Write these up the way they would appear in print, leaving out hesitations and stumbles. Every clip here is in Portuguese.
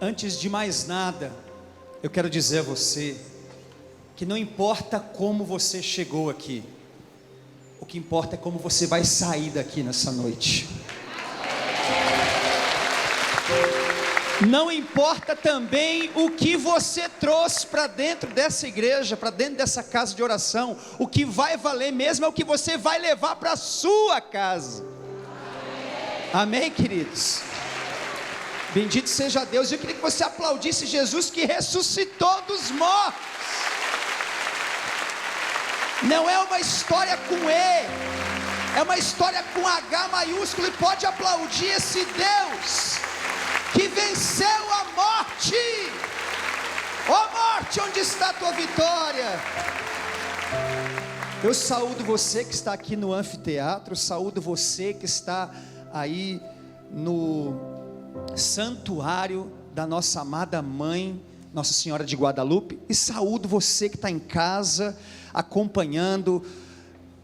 Antes de mais nada, eu quero dizer a você que não importa como você chegou aqui, o que importa é como você vai sair daqui nessa noite. Não importa também o que você trouxe para dentro dessa igreja, para dentro dessa casa de oração. O que vai valer mesmo é o que você vai levar para a sua casa. Amém, queridos? Bendito seja Deus. Eu queria que você aplaudisse Jesus que ressuscitou dos mortos. Não é uma história com E, é uma história com H maiúsculo. E pode aplaudir esse Deus que venceu a morte. Ó morte, onde está a tua vitória? Eu saúdo você que está aqui no anfiteatro, saúdo você que está aí no santuário da nossa amada mãe, Nossa Senhora de Guadalupe, e saúdo você que está em casa, acompanhando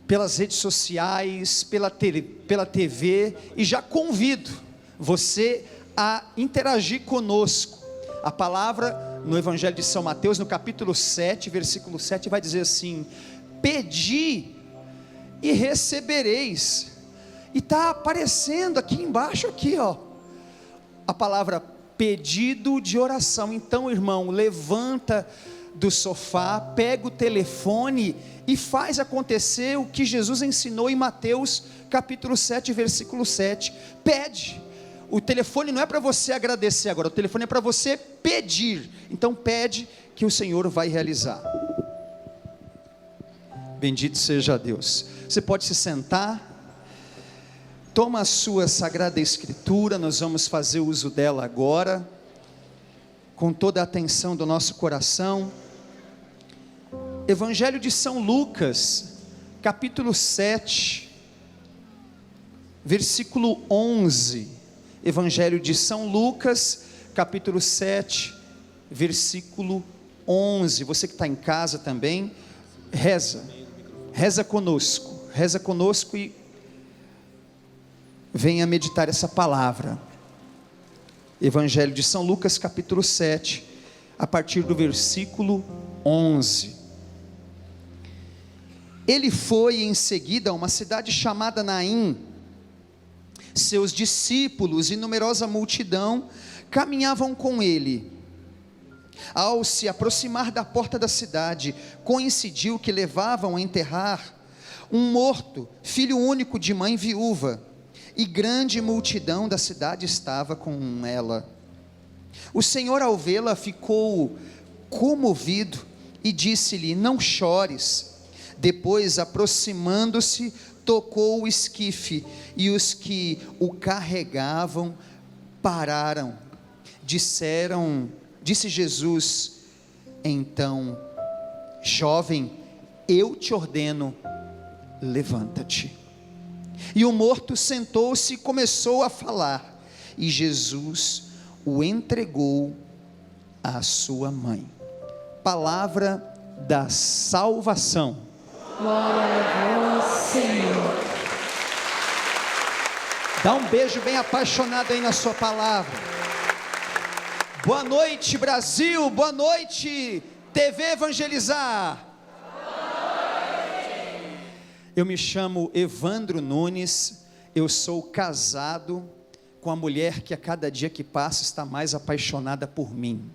pelas redes sociais, pela TV, e já convido você a interagir conosco. A palavra no Evangelho de São Mateus, no capítulo 7, versículo 7, vai dizer assim: pedi e recebereis. E está aparecendo aqui embaixo, aqui ó, a palavra pedido de oração. Então, irmão, levanta do sofá, pega o telefone e faz acontecer o que Jesus ensinou em Mateus capítulo 7, versículo 7. Pede. O telefone não é para você agradecer agora, o telefone é para você pedir. Então pede que o Senhor vai realizar. Bendito seja Deus. Você pode se sentar. Toma a sua Sagrada Escritura, nós vamos fazer uso dela agora, com toda a atenção do nosso coração. Evangelho de São Lucas, capítulo 7, versículo 11. Evangelho de São Lucas, capítulo 7, versículo 11. Você que está em casa também, reza conosco e venha meditar essa palavra. Evangelho de São Lucas, capítulo 7, a partir do versículo 11. Ele foi em seguida a uma cidade chamada Naim. Seus discípulos e numerosa multidão caminhavam com ele. Ao se aproximar da porta da cidade, coincidiu que levavam a enterrar um morto, filho único de mãe viúva, e grande multidão da cidade estava com ela. O Senhor, ao vê-la, ficou comovido e disse-lhe: não chores. Depois, aproximando-se, tocou o esquife, e os que o carregavam pararam. Disse Jesus então: jovem, eu te ordeno, levanta-te. E o morto sentou-se e começou a falar, e Jesus o entregou à sua mãe. Palavra da salvação. Glória a vós, Senhor. Dá um beijo bem apaixonado aí na sua palavra. Boa noite, Brasil. Boa noite, TV Evangelizar. Eu me chamo Evandro Nunes, eu sou casado com a mulher que a cada dia que passa está mais apaixonada por mim.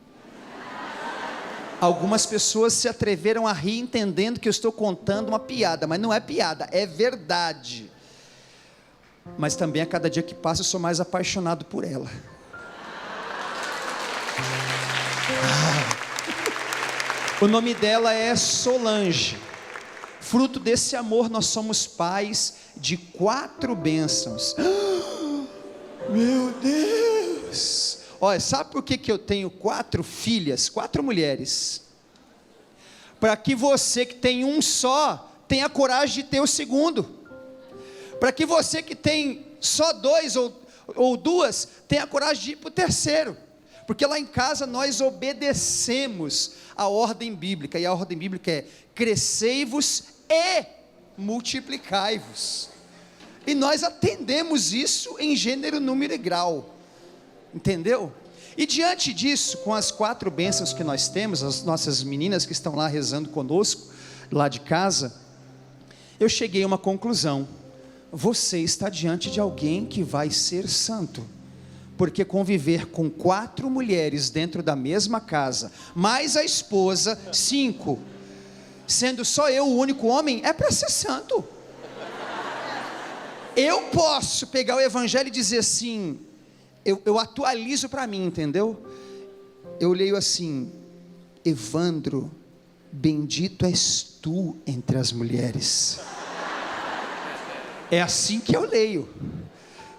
Algumas pessoas se atreveram a rir entendendo que eu estou contando uma piada, mas não é piada, é verdade. Mas também a cada dia que passa eu sou mais apaixonado por ela. O nome dela é Solange. Fruto desse amor, nós somos pais de 4 bênçãos. Meu Deus! Olha, sabe por que eu tenho 4 filhas, 4 mulheres? Para que você que tem um só, tenha coragem de ter o segundo. Para que você que tem só 2 ou 2, tenha coragem de ir para o terceiro. Porque lá em casa nós obedecemos a ordem bíblica. E a ordem bíblica é: crescei-vos e multiplicai-vos. E nós atendemos isso em gênero, número e grau. Entendeu? E diante disso, com as 4 bênçãos que nós temos, as nossas meninas que estão lá rezando conosco, lá de casa, eu cheguei a uma conclusão: você está diante de alguém que vai ser santo, porque conviver com 4 mulheres dentro da mesma casa, mais a esposa, 5, sendo só eu o único homem, é para ser santo. Eu posso pegar o evangelho e dizer assim, eu atualizo para mim, entendeu? Eu leio assim: Evandro, bendito és tu entre as mulheres. É assim que eu leio,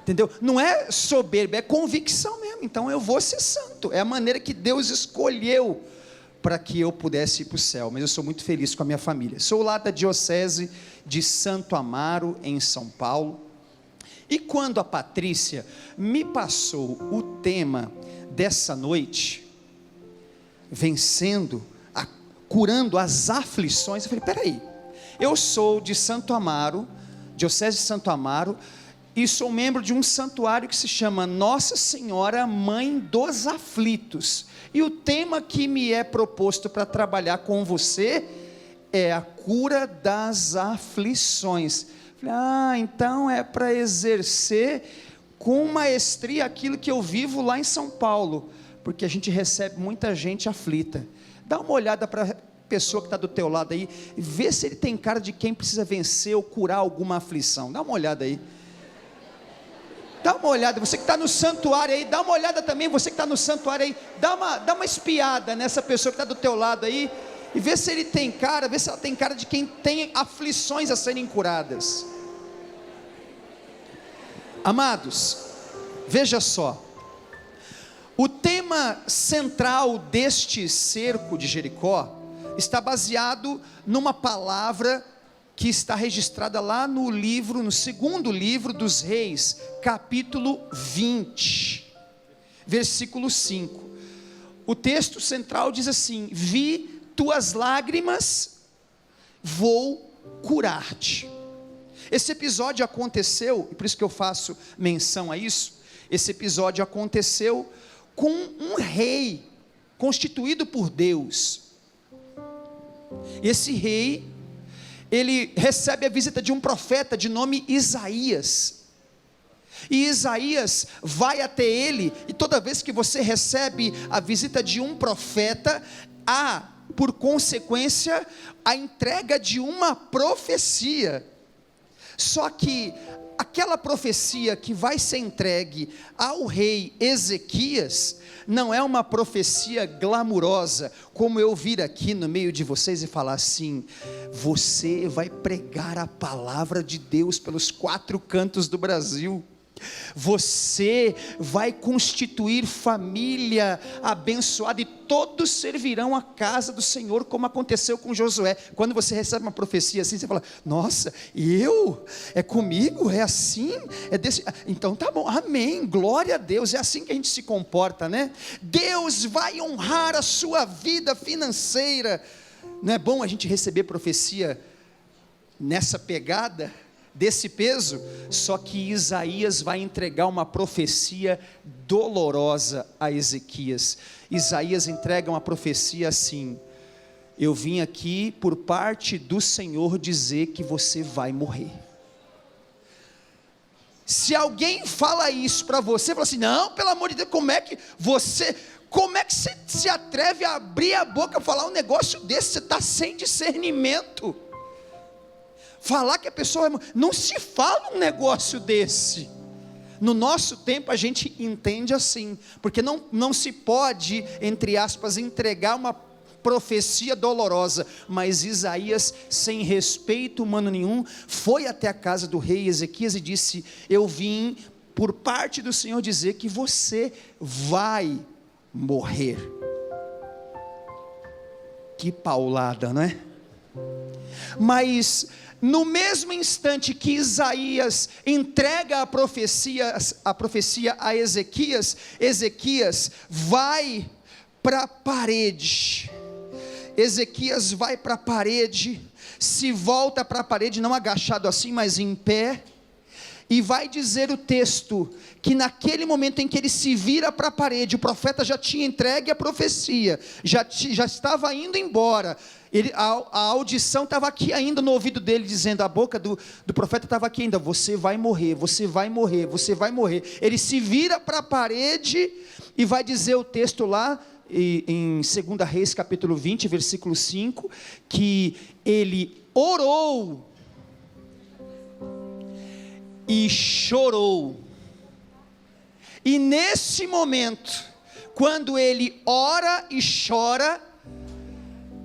entendeu? Não é soberba, é convicção mesmo. Então eu vou ser santo, é a maneira que Deus escolheu para que eu pudesse ir para o céu. Mas eu sou muito feliz com a minha família. Sou lá da diocese de Santo Amaro, em São Paulo. E quando a Patrícia me passou o tema dessa noite, curando as aflições, eu falei: peraí, eu sou de Santo Amaro, diocese de Santo Amaro, e sou membro de um santuário que se chama Nossa Senhora Mãe dos Aflitos, e o tema que me é proposto para trabalhar com você é a cura das aflições. Falei: então é para exercer com maestria aquilo que eu vivo lá em São Paulo, porque a gente recebe muita gente aflita. Dá uma olhada para a pessoa que está do teu lado aí, vê se ele tem cara de quem precisa vencer ou curar alguma aflição. Dá uma olhada aí. Dá uma olhada, você que está no santuário aí, dá uma olhada também, você que está no santuário aí, dá uma espiada nessa pessoa que está do teu lado aí, e vê se ele tem cara, vê se ela tem cara de quem tem aflições a serem curadas. Amados, veja só, o tema central deste cerco de Jericó está baseado numa palavra que está registrada lá no livro, no 2º livro dos Reis, capítulo 20, versículo 5. O texto central diz assim: vi tuas lágrimas, vou curar-te. Esse episódio aconteceu, e por isso que eu faço menção a isso, esse episódio aconteceu com um rei, constituído por Deus. Esse rei, ele recebe a visita de um profeta de nome Isaías, e Isaías vai até ele, e toda vez que você recebe a visita de um profeta, há, por consequência, a entrega de uma profecia. Só que aquela profecia que vai ser entregue ao rei Ezequias, não é uma profecia glamurosa, como eu vir aqui no meio de vocês e falar assim: você vai pregar a palavra de Deus pelos 4 cantos do Brasil, você vai constituir família abençoada, e todos servirão a casa do Senhor, como aconteceu com Josué. Quando você recebe uma profecia assim, você fala: nossa, é comigo, é assim, é desse, então tá bom, amém, glória a Deus. É assim que a gente se comporta, né? Deus vai honrar a sua vida financeira. Não é bom a gente receber profecia nessa pegada, desse peso? Só que Isaías vai entregar uma profecia dolorosa a Ezequias. Isaías entrega uma profecia assim: eu vim aqui por parte do Senhor dizer que você vai morrer. Se alguém fala isso para você, fala assim: não, pelo amor de Deus, como é que você se atreve a abrir a boca e falar um negócio desse? Você está sem discernimento. Falar que a pessoa, não se fala um negócio desse. No nosso tempo a gente entende assim, porque não se pode, entre aspas, entregar uma profecia dolorosa. Mas Isaías, sem respeito humano nenhum, foi até a casa do rei Ezequias e disse: eu vim por parte do Senhor dizer que você vai morrer. Que paulada, não é? Mas no mesmo instante que Isaías entrega a profecia a Ezequias, Ezequias vai para a parede. Ezequias vai para a parede, se volta para a parede, não agachado assim, mas em pé, E vai dizer o texto, que naquele momento em que ele se vira para a parede, o profeta já tinha entregue a profecia, já estava indo embora, a audição estava aqui ainda no ouvido dele, dizendo, a boca do profeta estava aqui ainda, você vai morrer, você vai morrer, você vai morrer. Ele se vira para a parede, e vai dizer o texto lá, em 2 Reis capítulo 20, versículo 5, que ele orou, e chorou. E nesse momento, quando ele ora e chora,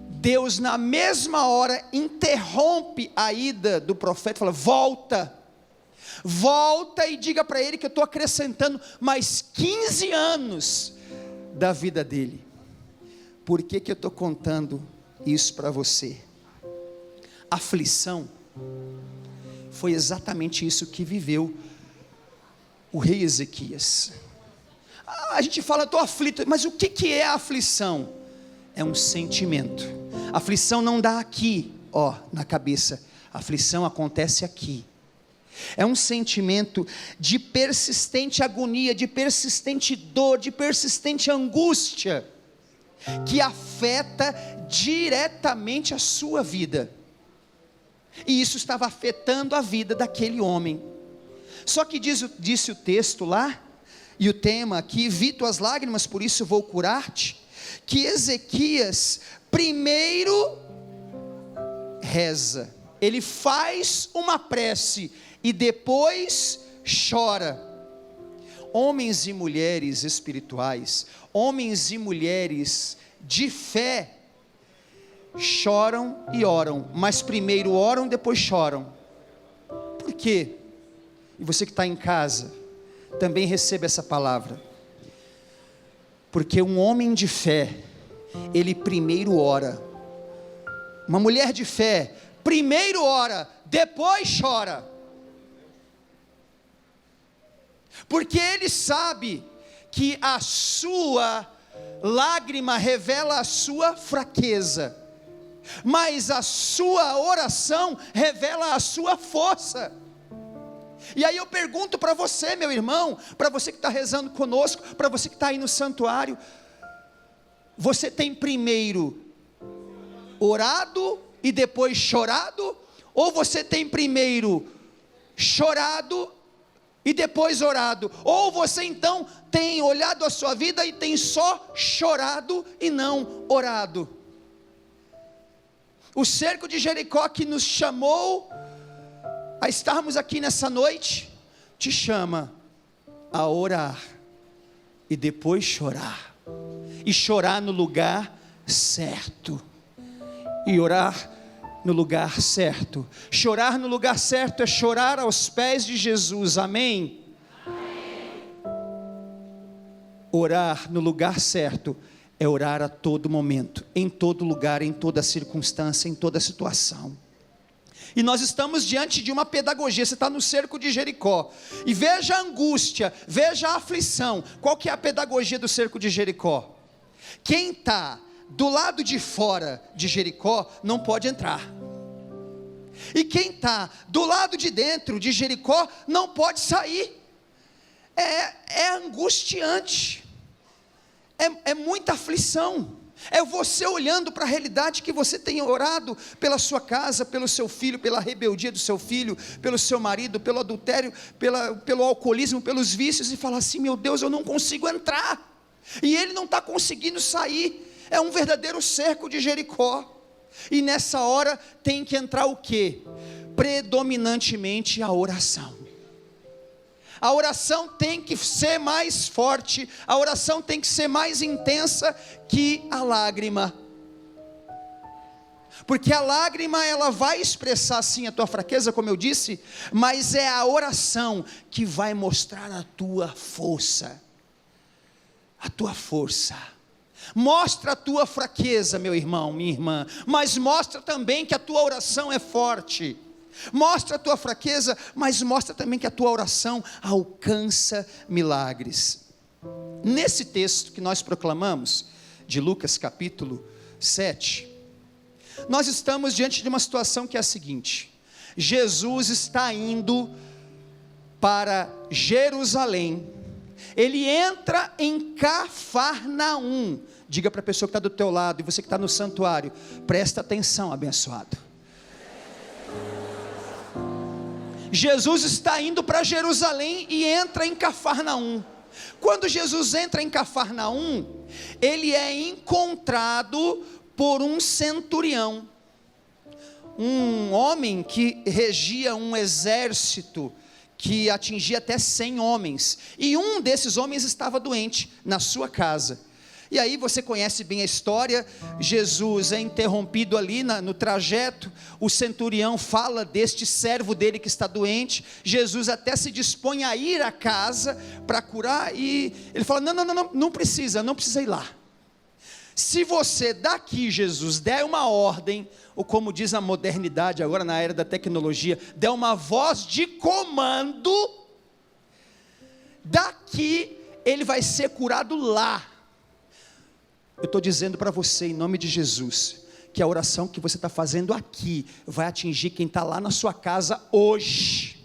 Deus na mesma hora interrompe a ida do profeta, fala, volta e diga para ele que eu estou acrescentando mais 15 anos da vida dele. Por que eu estou contando isso para você? Aflição foi exatamente isso que viveu o rei Ezequias. A gente fala, estou aflito, mas o que é a aflição? É um sentimento. A aflição não dá aqui, na cabeça. A aflição acontece aqui. É um sentimento de persistente agonia, de persistente dor, de persistente angústia, que afeta diretamente a sua vida. E isso estava afetando a vida daquele homem. Só que disse o texto lá, e o tema aqui, vi tuas lágrimas, por isso vou curar-te, que Ezequias primeiro reza, ele faz uma prece, e depois chora. Homens e mulheres espirituais, homens e mulheres de fé, choram e oram, mas primeiro oram, depois choram. Por quê? E você que está em casa, também receba essa palavra, porque um homem de fé, ele primeiro ora. Uma mulher de fé, primeiro ora, depois chora, porque ele sabe que a sua lágrima revela a sua fraqueza, mas a sua oração revela a sua força. E aí eu pergunto para você, meu irmão, para você que está rezando conosco, para você que está aí no santuário, você tem primeiro orado e depois chorado? Ou você tem primeiro chorado e depois orado? Ou você então tem olhado a sua vida e tem só chorado e não orado? O cerco de Jericó que nos chamou a estarmos aqui nessa noite, te chama a orar e depois chorar, e chorar no lugar certo, e orar no lugar certo. Chorar no lugar certo é chorar aos pés de Jesus, amém? Amém. Orar no lugar certo é orar a todo momento, em todo lugar, em toda circunstância, em toda situação. E nós estamos diante de uma pedagogia. Você está no cerco de Jericó, e veja a angústia, veja a aflição. Qual que é a pedagogia do cerco de Jericó? Quem está do lado de fora de Jericó não pode entrar, e quem está do lado de dentro de Jericó não pode sair. É angustiante, é muita aflição. É você olhando para a realidade que você tem orado pela sua casa, pelo seu filho, pela rebeldia do seu filho, pelo seu marido, pelo adultério, pelo alcoolismo, pelos vícios, e falar assim, meu Deus, eu não consigo entrar, e ele não está conseguindo sair. É um verdadeiro cerco de Jericó. E nessa hora tem que entrar o quê? Predominantemente a oração. A oração tem que ser mais forte, a oração tem que ser mais intensa que a lágrima. Porque a lágrima, ela vai expressar sim a tua fraqueza, como eu disse, mas é a oração que vai mostrar a tua força. A tua força. Mostra a tua fraqueza, meu irmão, minha irmã, mas mostra também que a tua oração é forte. Mostra a tua fraqueza, mas mostra também que a tua oração alcança milagres. Nesse texto que nós proclamamos, de Lucas capítulo 7, nós estamos diante de uma situação que é a seguinte: Jesus está indo para Jerusalém. Ele entra em Cafarnaum. Diga para a pessoa que está do teu lado, e você que está no santuário, presta atenção, abençoado. Jesus está indo para Jerusalém e entra em Cafarnaum. Quando Jesus entra em Cafarnaum, ele é encontrado por um centurião, um homem que regia um exército que atingia até 100 homens, e um desses homens estava doente na sua casa. E aí você conhece bem a história. Jesus é interrompido ali no trajeto, o centurião fala deste servo dele que está doente, Jesus até se dispõe a ir à casa para curar, e ele fala, não precisa ir lá. Se você daqui, Jesus, der uma ordem, ou como diz a modernidade agora na era da tecnologia, der uma voz de comando, daqui ele vai ser curado lá. Eu estou dizendo para você, em nome de Jesus, que a oração que você está fazendo aqui vai atingir quem está lá na sua casa hoje.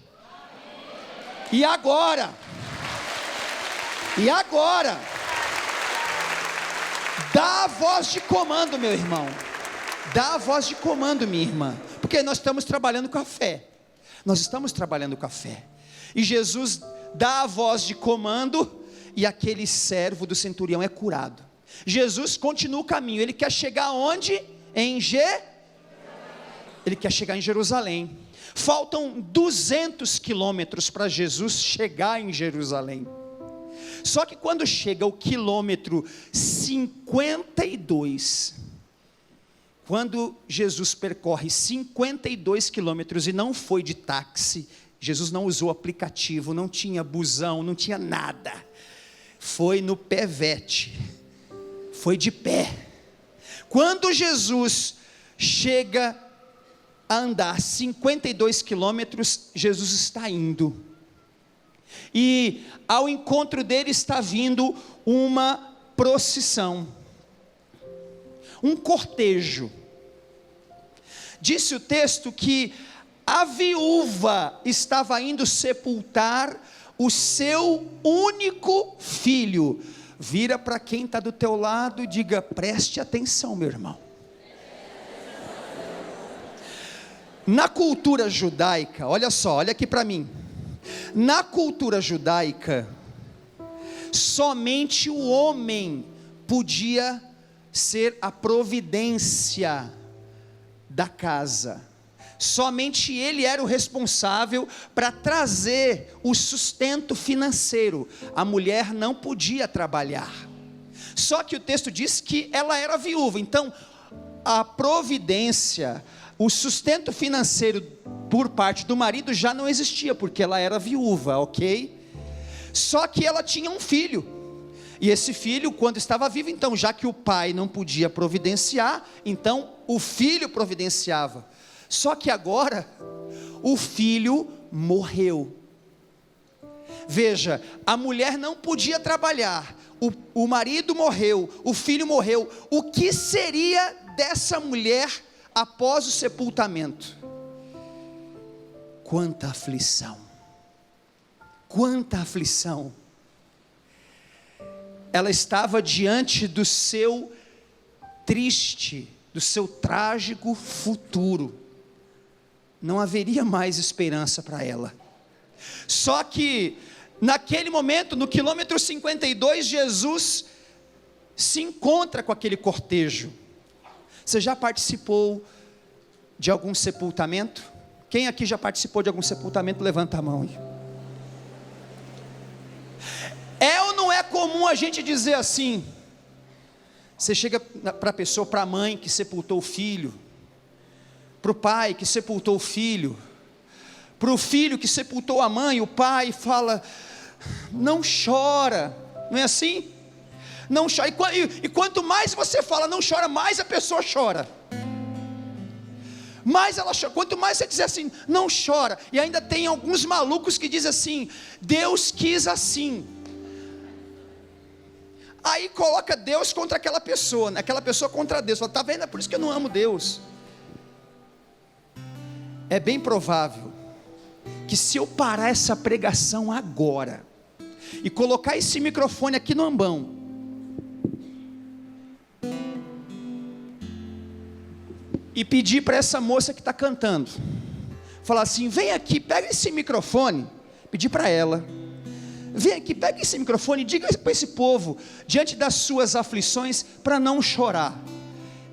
E agora? Dá a voz de comando, meu irmão. Dá a voz de comando, minha irmã. Porque nós estamos trabalhando com a fé. E Jesus dá a voz de comando, e aquele servo do centurião é curado. Jesus continua o caminho. Ele quer chegar aonde? Ele quer chegar em Jerusalém. Faltam 200 quilômetros para Jesus chegar em Jerusalém. Só que quando chega o quilômetro 52, quando Jesus percorre 52 quilômetros e não foi de táxi, Jesus não usou aplicativo, não tinha busão, não tinha nada, foi no pevete, foi de pé. Quando Jesus chega a andar 52 quilômetros, Jesus está indo, e ao encontro dele está vindo uma procissão, um cortejo. Disse o texto que a viúva estava indo sepultar o seu único filho. Vira para quem está do teu lado e diga, preste atenção, meu irmão. Na cultura judaica, olha só, olha aqui para mim. Na cultura judaica, somente o homem podia ser a providência da casa. Somente ele era o responsável para trazer o sustento financeiro. A mulher não podia trabalhar. Só que o texto diz que ela era viúva. Então, a providência, o sustento financeiro por parte do marido já não existia, porque ela era viúva, ok? Só que ela tinha um filho. E esse filho, quando estava vivo, então, já que o pai não podia providenciar, então o filho providenciava. Só que agora, o filho morreu. Veja, a mulher não podia trabalhar, o marido morreu, o filho morreu. O que seria dessa mulher após o sepultamento? Quanta aflição! Quanta aflição! Ela estava diante do seu triste, do seu trágico futuro. Não haveria mais esperança para ela. Só que naquele momento, no quilômetro 52, Jesus se encontra com aquele cortejo. Você já participou de algum sepultamento? Quem aqui já participou de algum sepultamento? Levanta a mão aí. É ou não é comum a gente dizer assim? Você chega para a pessoa, para a mãe que sepultou o filho, para o pai que sepultou o filho, para o filho que sepultou a mãe, o pai fala, não chora, não é assim? Não chora, e quanto mais você fala não chora, mais a pessoa chora, mais ela chora. Quanto mais você dizer assim, não chora, e ainda tem alguns malucos que dizem assim, Deus quis assim, aí coloca Deus contra aquela pessoa, né? Aquela pessoa contra Deus, fala, tá vendo, é por isso que eu não amo Deus. É bem provável que se eu parar essa pregação agora e colocar esse microfone aqui no ambão, e pedir para essa moça que está cantando, falar assim: vem aqui, pega esse microfone, pedir para ela, vem aqui, pega esse microfone e diga para esse povo, diante das suas aflições, para não chorar.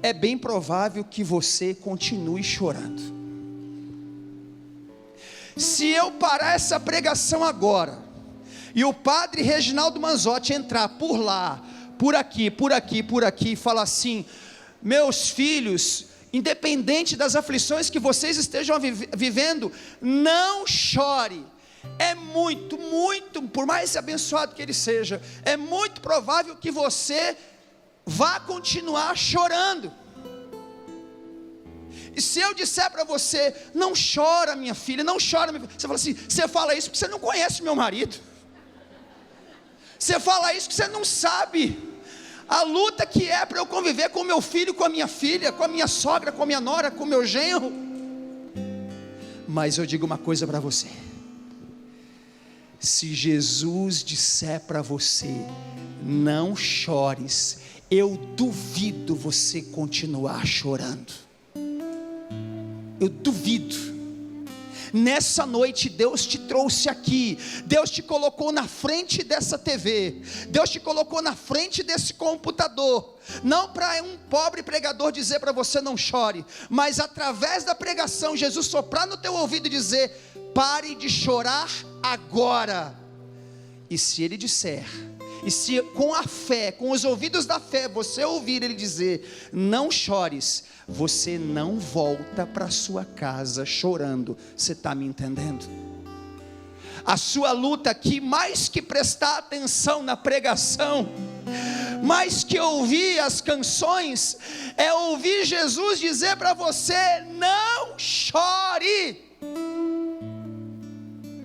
É bem provável que você continue chorando. Se eu parar essa pregação agora, e o padre Reginaldo Manzotti entrar por lá, por aqui, e falar assim: meus filhos, independente das aflições que vocês estejam vivendo, não chore. É muito, por mais abençoado que ele seja, é muito provável que você vá continuar chorando. E se eu disser para você: não chora minha filha, não chora minha filha, você fala assim: você fala isso porque você não conhece meu marido, você fala isso porque você não sabe a luta que é para eu conviver com meu filho, com a minha filha, com a minha sogra, com a minha nora, com o meu genro. Mas eu digo uma coisa para você: se Jesus disser para você: não chores, eu duvido você continuar chorando. Eu duvido. Nessa noite Deus te trouxe aqui, Deus te colocou na frente dessa TV, Deus te colocou na frente desse computador, não para um pobre pregador dizer para você: não chore, mas através da pregação, Jesus soprar no teu ouvido e dizer: pare de chorar agora. E se Ele disser, e se com a fé, com os ouvidos da fé, você ouvir Ele dizer: não chores, você não volta para sua casa chorando. Você está me entendendo? A sua luta aqui, mais que prestar atenção na pregação, mais que ouvir as canções, é ouvir Jesus dizer para você: não chore,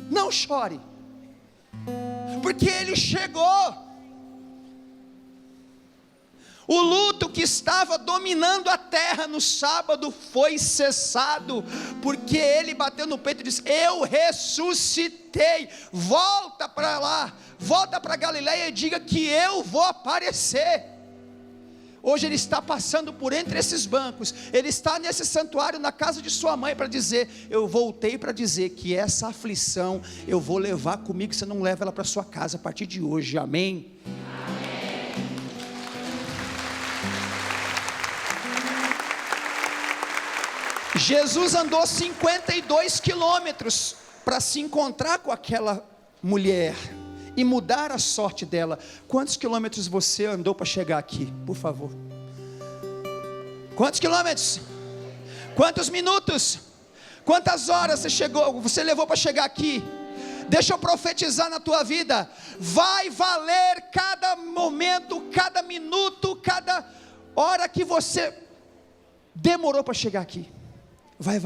não chore, porque Ele chegou. O luto que estava dominando a terra no sábado foi cessado, porque Ele bateu no peito e disse: eu ressuscitei. Volta para lá, volta para Galileia e diga que eu vou aparecer. Hoje Ele está passando por entre esses bancos, Ele está nesse santuário na casa de sua mãe para dizer: eu voltei para dizer que essa aflição eu vou levar comigo, você não leva ela para sua casa a partir de hoje. Amém? Jesus andou 52 quilômetros para se encontrar com aquela mulher e mudar a sorte dela. Quantos quilômetros você andou para chegar aqui, por favor? Quantos quilômetros? Quantos minutos? Quantas horas você levou para chegar aqui? Deixa eu profetizar na tua vida: vai valer cada momento, cada minuto, cada hora que você demorou para chegar aqui. Vai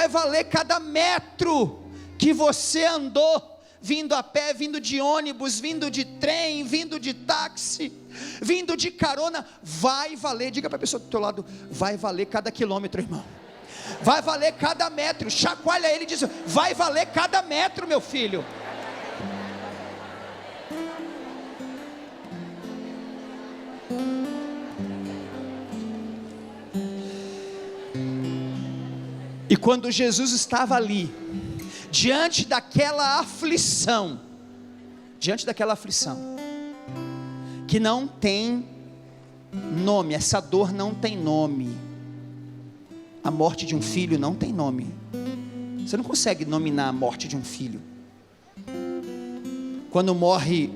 valer cada metro que você andou, vindo a pé, vindo de ônibus, vindo de trem, vindo de táxi, vindo de carona. Vai valer. Diga para a pessoa do teu lado: vai valer cada quilômetro, irmão, vai valer cada metro. Chacoalha ele e diz: vai valer cada metro, meu filho. E quando Jesus estava ali, diante daquela aflição, que não tem nome, essa dor não tem nome, a morte de um filho não tem nome, você não consegue nominar a morte de um filho. Quando morre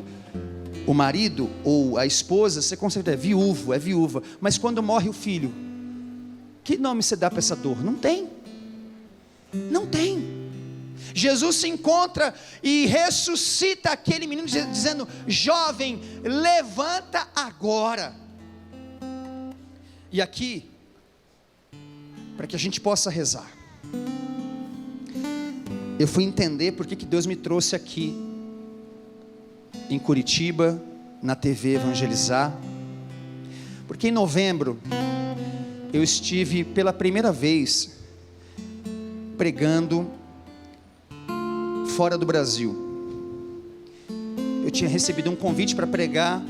o marido ou a esposa, você consegue dizer: é viúva, mas quando morre o filho, que nome você dá para essa dor? Não tem. Não tem. Jesus se encontra e ressuscita aquele menino dizendo: jovem, levanta agora. E aqui, para que a gente possa rezar, eu fui entender por que Deus me trouxe aqui em Curitiba, na TV Evangelizar. Porque em novembro eu estive pela primeira vez pregando fora do Brasil. Eu tinha recebido um convite para pregar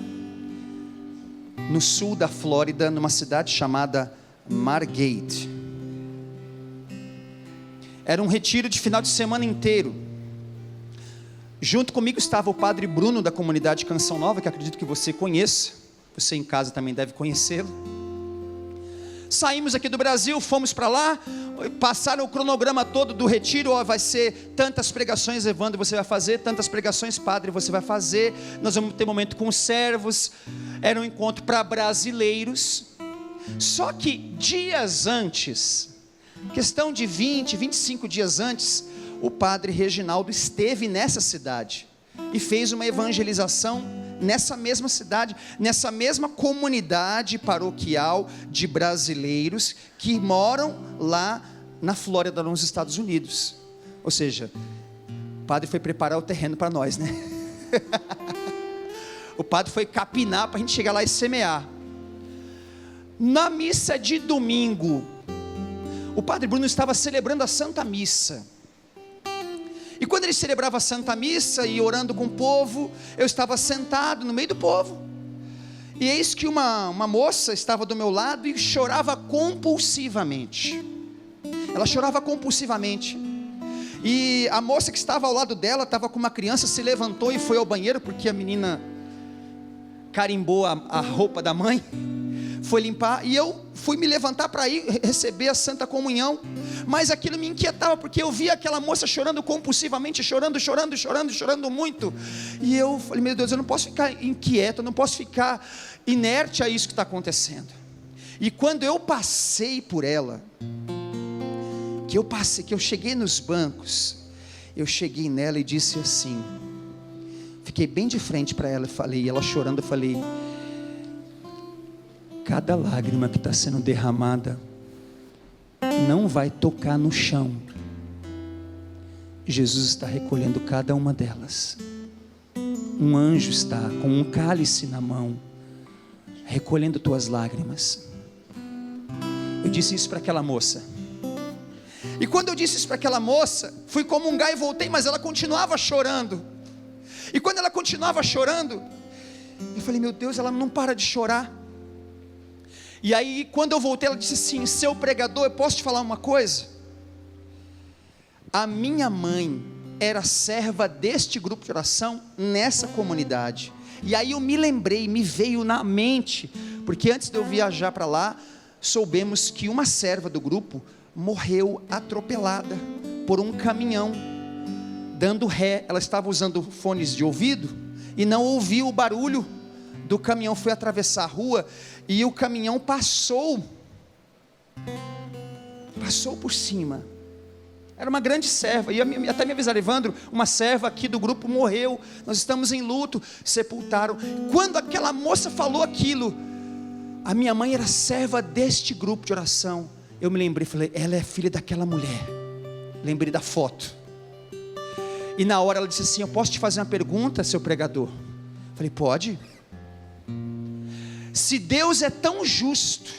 no sul da Flórida, numa cidade chamada Margate. Era um retiro de final de semana inteiro. Junto comigo estava o padre Bruno, da comunidade Canção Nova, que acredito que você conheça. Você em casa também deve conhecê-lo. Saímos aqui do Brasil, fomos para lá, passaram o cronograma todo do retiro. Vai ser tantas pregações, Evandro, você vai fazer, tantas pregações, padre, você vai fazer. Nós vamos ter momento com os servos. Era um encontro para brasileiros. Só que dias antes, questão de 20, 25 dias antes, o padre Reginaldo esteve nessa cidade e fez uma evangelização nessa mesma cidade, nessa mesma comunidade paroquial de brasileiros que moram lá na Flórida, nos Estados Unidos. Ou seja, o padre foi preparar o terreno para nós, né? O padre foi capinar para a gente chegar lá e semear. Na missa de domingo, o padre Bruno estava celebrando a Santa Missa. E quando ele celebrava a Santa Missa e orando com o povo, eu estava sentado no meio do povo. E eis que uma moça estava do meu lado e chorava compulsivamente. Ela chorava compulsivamente. E a moça que estava ao lado dela, estava com uma criança, se levantou e foi ao banheiro, porque a menina carimbou a roupa da mãe. Foi limpar, e eu fui me levantar para ir receber a Santa Comunhão, mas aquilo me inquietava, porque eu via aquela moça chorando compulsivamente, chorando muito, e eu falei, meu Deus, eu não posso ficar inquieto, eu não posso ficar inerte a isso que está acontecendo. E quando eu passei por ela, que eu cheguei nos bancos, eu cheguei nela e disse assim, fiquei bem de frente para ela, falei, ela chorando, eu falei, cada lágrima que está sendo derramada não vai tocar no chão. Jesus está recolhendo cada uma delas. Um anjo está com um cálice na mão, recolhendo tuas lágrimas. Eu disse isso para aquela moça. E quando eu disse isso para aquela moça, fui comungar e voltei, mas ela continuava chorando. E quando ela continuava chorando, eu falei, meu Deus, ela não para de chorar. E aí, quando eu voltei, ela disse assim, seu pregador, eu posso te falar uma coisa? A minha mãe era serva deste grupo de oração, nessa comunidade. E aí eu me lembrei, me veio na mente, porque antes de eu viajar para lá, soubemos que uma serva do grupo morreu atropelada por um caminhão, dando ré. Ela estava usando fones de ouvido, e não ouviu o barulho do caminhão, foi atravessar a rua, e o caminhão passou por cima. Era uma grande serva, e até me avisaram, Evandro, uma serva aqui do grupo morreu, nós estamos em luto, sepultaram. Quando aquela moça falou aquilo, a minha mãe era serva deste grupo de oração, eu me lembrei, falei, ela é filha daquela mulher, lembrei da foto. E na hora ela disse assim, eu posso te fazer uma pergunta, seu pregador? Falei, pode. Se Deus é tão justo,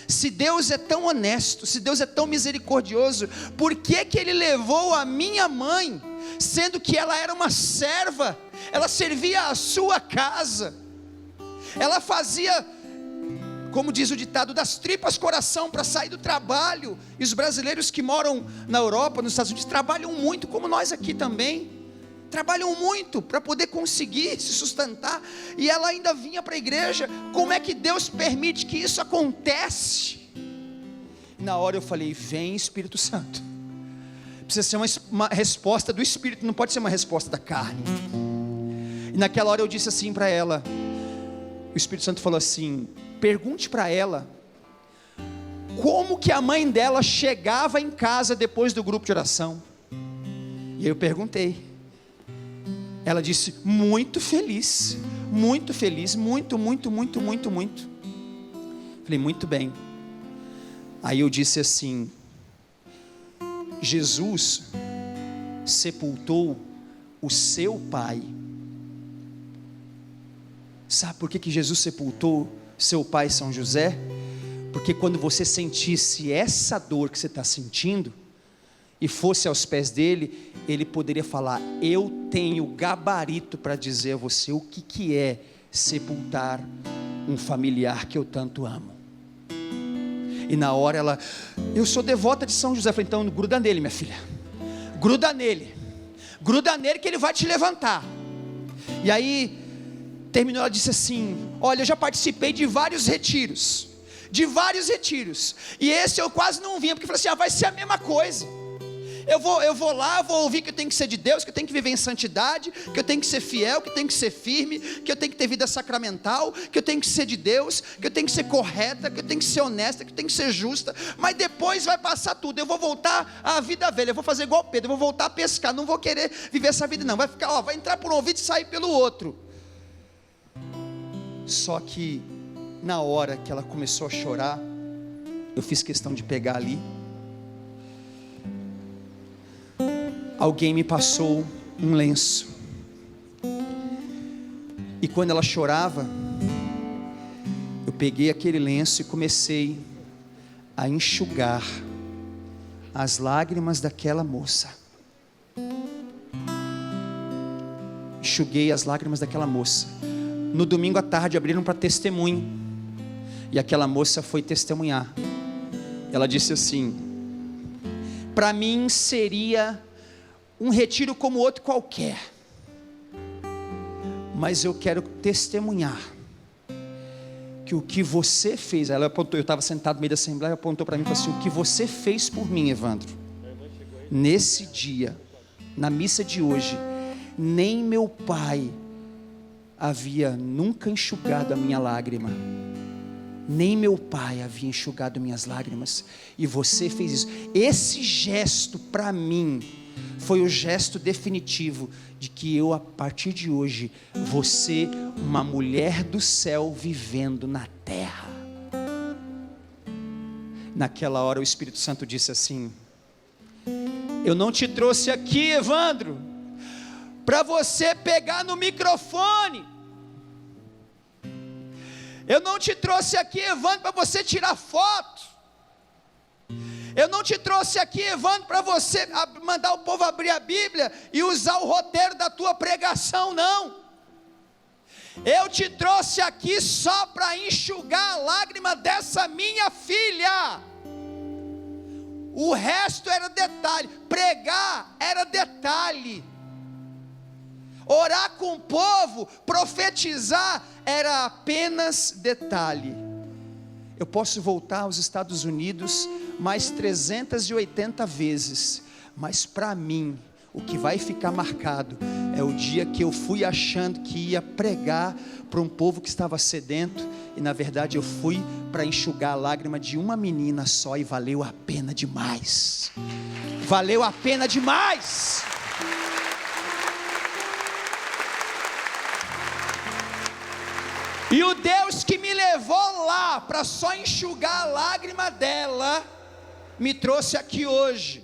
se Deus é tão honesto, se Deus é tão misericordioso, por que que Ele levou a minha mãe, sendo que ela era uma serva, ela servia a sua casa, ela fazia, como diz o ditado, das tripas coração para sair do trabalho, e os brasileiros que moram na Europa, nos Estados Unidos, trabalham muito, como nós aqui também, trabalham muito para poder conseguir se sustentar, e ela ainda vinha para a igreja. Como é que Deus permite que isso acontece? Na hora eu falei, vem Espírito Santo, precisa ser uma resposta do Espírito, não pode ser uma resposta da carne. E naquela hora eu disse assim para ela, o Espírito Santo falou assim, pergunte para ela, como que a mãe dela chegava em casa depois do grupo de oração? E aí eu perguntei, ela disse, muito feliz, muito, falei, muito bem. Aí eu disse assim, Jesus sepultou o seu pai. Sabe por que Jesus sepultou seu pai São José? Porque quando você sentisse essa dor que você está sentindo, e fosse aos pés dele, ele poderia falar: eu tenho gabarito para dizer a você o que é sepultar um familiar que eu tanto amo. E na hora ela: eu sou devota de São José. Eu falei: então gruda nele, minha filha, gruda nele que ele vai te levantar. E aí terminou, ela disse assim: olha, eu já participei de vários retiros, e esse eu quase não vinha, porque eu falei assim: vai ser a mesma coisa. Eu vou lá, vou ouvir que eu tenho que ser de Deus, que eu tenho que viver em santidade, que eu tenho que ser fiel, que eu tenho que ser firme, que eu tenho que ter vida sacramental, que eu tenho que ser de Deus, que eu tenho que ser correta, que eu tenho que ser honesta, que eu tenho que ser justa. Mas depois vai passar tudo, eu vou voltar à vida velha, eu vou fazer igual Pedro, eu vou voltar a pescar, não vou querer viver essa vida não, vai entrar por um ouvido e sair pelo outro. Só que na hora que ela começou a chorar, eu fiz questão de pegar ali. Alguém me passou um lenço, e quando ela chorava, eu peguei aquele lenço e comecei a enxugar as lágrimas daquela moça. Enxuguei as lágrimas daquela moça. No domingo à tarde abriram para testemunho, e aquela moça foi testemunhar. Ela disse assim: para mim seria um retiro como outro qualquer, mas eu quero testemunhar que o que você fez. Ela apontou, eu estava sentado no meio da assembleia, apontou para mim e falou assim: o que você fez por mim, Evandro, nesse dia, na missa de hoje, nem meu pai havia nunca enxugado a minha lágrima, nem meu pai havia enxugado minhas lágrimas, e você fez isso. Esse gesto para mim foi o gesto definitivo de que eu, a partir de hoje, vou ser uma mulher do céu vivendo na terra. Naquela hora o Espírito Santo disse assim: eu não te trouxe aqui, Evandro, para você pegar no microfone. Eu não te trouxe aqui, Evandro, para você tirar foto. Eu não te trouxe aqui, Evandro, para você mandar o povo abrir a Bíblia e usar o roteiro da tua pregação, não. Eu te trouxe aqui só para enxugar a lágrima dessa minha filha. O resto era detalhe. Pregar era detalhe. Orar com o povo, profetizar, era apenas detalhe. Eu posso voltar aos Estados Unidos mais 380 vezes, mas para mim, o que vai ficar marcado é o dia que eu fui achando que ia pregar para um povo que estava sedento, e na verdade eu fui para enxugar a lágrima de uma menina só, e valeu a pena demais. Valeu a pena demais. E o Deus que me levou lá para só enxugar a lágrima dela, me trouxe aqui hoje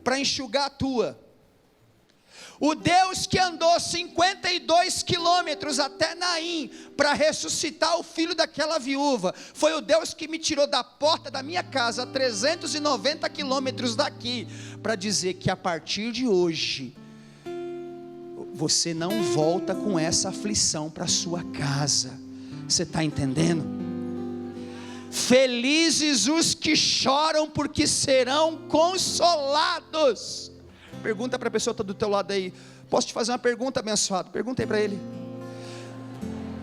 para enxugar a tua. O Deus que andou 52 quilômetros até Naim para ressuscitar o filho daquela viúva, foi o Deus que me tirou da porta da minha casa a 390 quilômetros daqui, para dizer que a partir de hoje você não volta com essa aflição para sua casa. Você está entendendo? Felizes os que choram, porque serão consolados. Pergunta para a pessoa que está do teu lado aí: posso te fazer uma pergunta, abençoado? Pergunta aí para ele.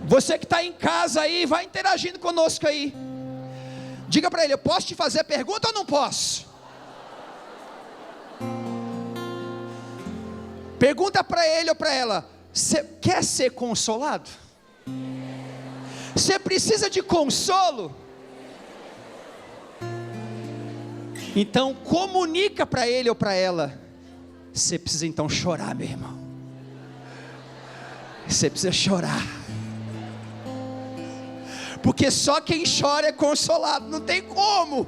Você que está em casa aí, vai interagindo conosco aí. Diga para ele: eu posso te fazer pergunta ou não posso? Pergunta para ele ou para ela: você quer ser consolado? Você precisa de consolo? Então comunica para ele ou para ela: você precisa então chorar, meu irmão. Você precisa chorar, porque só quem chora é consolado, não tem como.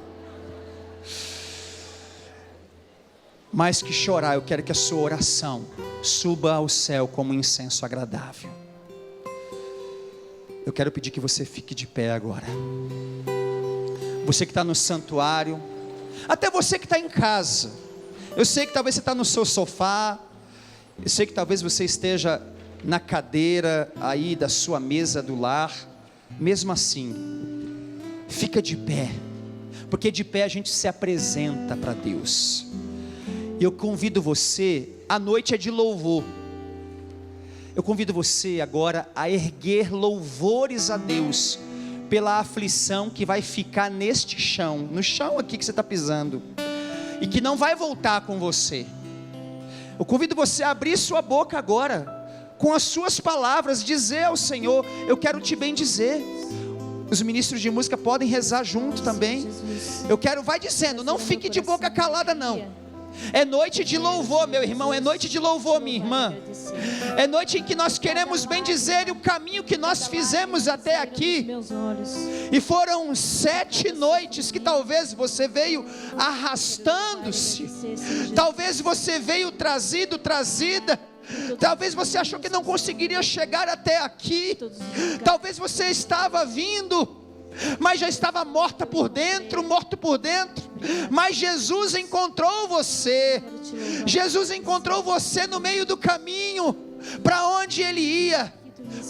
Mais que chorar, eu quero que a sua oração suba ao céu como um incenso agradável. Eu quero pedir que você fique de pé agora. Você que está no santuário, até você que está em casa, Eu sei que talvez você está no seu sofá, eu sei que talvez você esteja na cadeira aí da sua mesa do lar. Mesmo assim, fica de pé, porque de pé a gente se apresenta para Deus. E eu convido você, a noite é de louvor, eu convido você agora a erguer louvores a Deus, pela aflição que vai ficar neste chão, no chão aqui que você está pisando, e que não vai voltar com você. Eu convido você a abrir sua boca agora, com as suas palavras, dizer ao Senhor: eu quero te bendizer. Os ministros de música podem rezar junto também. Vai dizendo, não fique de boca calada não. É noite de louvor, meu irmão, é noite de louvor, minha irmã. É noite em que nós queremos bendizer o caminho que nós fizemos até aqui. E foram 7 noites que talvez você veio arrastando-se. Talvez você veio trazida. Talvez você achou que não conseguiria chegar até aqui. Talvez você estava vindo, mas já estava morto por dentro. Mas Jesus encontrou você. Jesus encontrou você no meio do caminho, para onde Ele ia.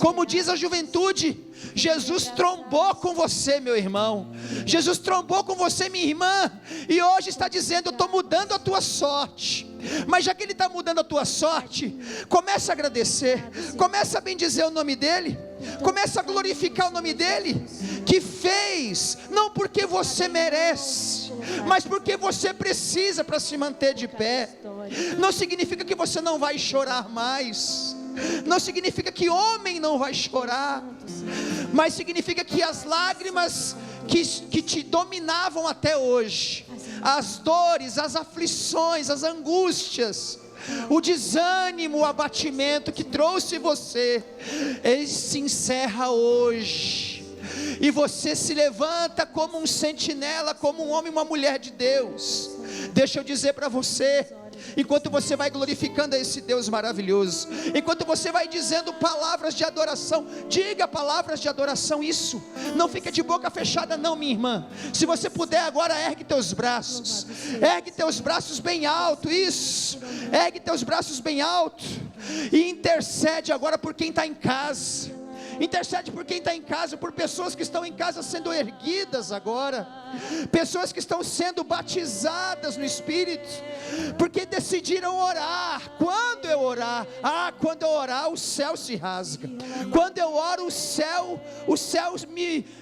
Como diz a juventude, Jesus trombou com você, meu irmão. Jesus trombou com você, minha irmã. E hoje está dizendo: eu estou mudando a tua sorte. Mas já que Ele está mudando a tua sorte, começa a agradecer, começa a bendizer o nome dEle, começa a glorificar o nome dEle, que fez, não porque você merece, mas porque você precisa para se manter de pé. Não significa que você não vai chorar mais, não significa que homem não vai chorar, mas significa que as lágrimas que te dominavam até hoje, as dores, as aflições, as angústias, o desânimo, o abatimento que trouxe você, ele se encerra hoje, e você se levanta como um sentinela, como um homem e uma mulher de Deus. Deixa eu dizer para você, enquanto você vai glorificando a esse Deus maravilhoso, enquanto você vai dizendo palavras de adoração, diga palavras de adoração. Isso, não fica de boca fechada não, minha irmã. Se você puder agora, ergue teus braços bem alto. Isso, ergue teus braços bem alto, e intercede agora por quem está em casa. Intercede por quem está em casa, por pessoas que estão em casa sendo erguidas agora, pessoas que estão sendo batizadas no Espírito, porque decidiram orar. Quando eu orar, quando eu orar, o céu se rasga. Quando eu oro, o céu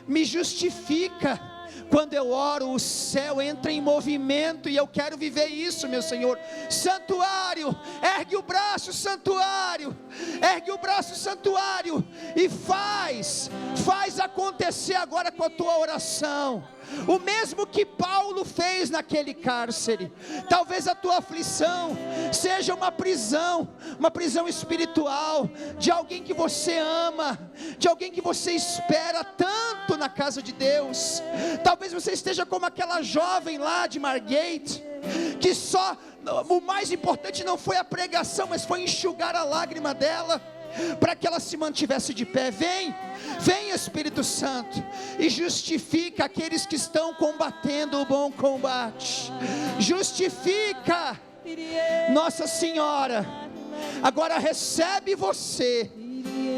me justifica. Quando eu oro, o céu entra em movimento, e eu quero viver isso, meu Senhor. Santuário, ergue o braço, santuário, ergue o braço, santuário, e faz acontecer agora com a tua oração o mesmo que Paulo fez naquele cárcere. Talvez a tua aflição seja uma prisão espiritual, de alguém que você ama, de alguém que você espera tanto na casa de Deus. Talvez você esteja como aquela jovem lá de Margate, que o mais importante não foi a pregação, mas foi enxugar a lágrima dela, para que ela se mantivesse de pé. Vem Espírito Santo, e justifica aqueles que estão combatendo o bom combate. Justifica. Nossa Senhora agora recebe você.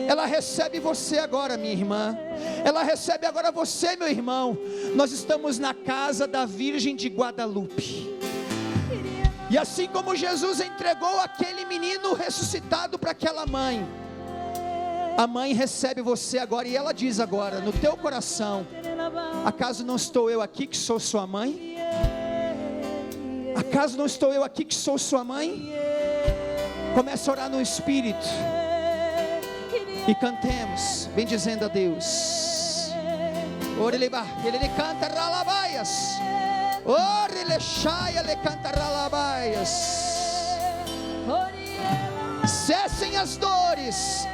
Ela recebe você agora, minha irmã. Ela recebe agora você, meu irmão. Nós estamos na casa da Virgem de Guadalupe, e assim como Jesus entregou aquele menino ressuscitado para aquela mãe, a mãe recebe você agora, e ela diz agora no teu coração: acaso não estou eu aqui que sou sua mãe? Acaso não estou eu aqui que sou sua mãe? Comece a orar no Espírito, e cantemos, bendizendo a Deus. Ele canta ralabaias, ele chaia, ele canta ralabaias. Cessem as dores,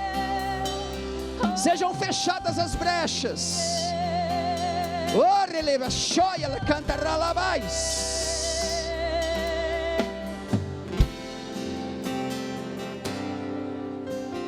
sejam fechadas as brechas. Ele canta ralabaias.